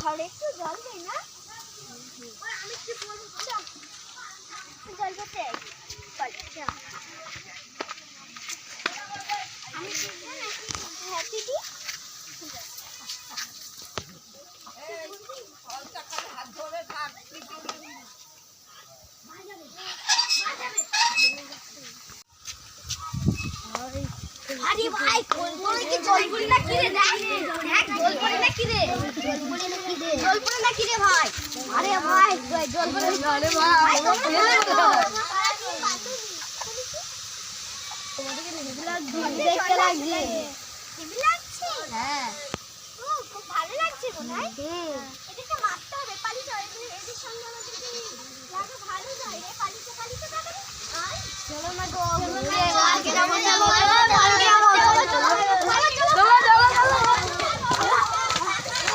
ঘরে একটু জল দেই না? আমি কি বলবো? জল করতে আমি হ্যাপি দি হাত ধরে থাক। আরে ভাই কোন কি জল পড়ে না কি রে? দেখ জল পড়ে না কি রে? জল পড়ে না কি রে? জল পড়ে না কি রে ভাই? আরে ভাই জল পড়ে না রে ভাই। তোমাদেরকে দেখতে লাগছে। হেভি লাগছে? হ্যাঁ। ও খুব ভালো লাগছে মনে হয়। এটাকে মারতে হবে পালিতে এদের সঙ্গে আমাদের যদি লাগে ভালো যায় রে পালিতে পালিতে যাবে। চলো না গো। আগে যাবো।